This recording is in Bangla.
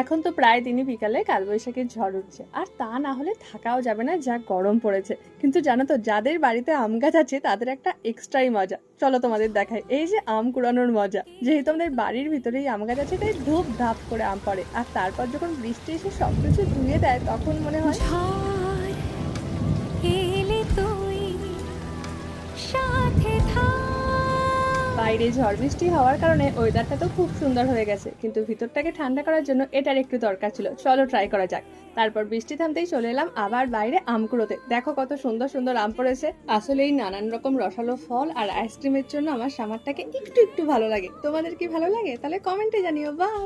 এখন তো প্রায় দিনই বিকালে কালবৈশাখীর ঝড় উঠছে, আর তা না হলে থাকাও যাবে না, যা গরম পড়েছে। কিন্তু জানো তো, যাদের বাড়িতে আম গাছ আছে তাদের একটা এক্সট্রাই মজা। চলো তোমাদের দেখাই এই যে আম কুড়ানোর মজা। যেহেতু আমাদের বাড়ির ভিতরেই আম গাছ আছে, তাই ধূপ ধাপ করে আম পড়ে, আর তারপর যখন বৃষ্টি এসে সবকিছু ধুয়ে দেয় তখন মনে হয় ঝড় এলে তুই সাথে থাক। বাইরে ঝড় বৃষ্টি হওয়ার কারণে ওয়েদারটা তো খুব সুন্দর হয়ে গেছে, কিন্তু ভিতরটাকে ঠান্ডা করার জন্য এটার একটু দরকার ছিল। চলো ট্রাই করা যাক। তারপর বৃষ্টি থামতেই চলে এলাম আবার বাইরে আম কুড়োতে। দেখো কত সুন্দর সুন্দর আম পড়েছে। আসলে এই নানান রকম রসালো ফল আর আইসক্রিমের জন্য আমার সামারটাকে একটু একটু ভালো লাগে। তোমাদের কি ভালো লাগে? তাহলে কমেন্টে জানিও। বাই।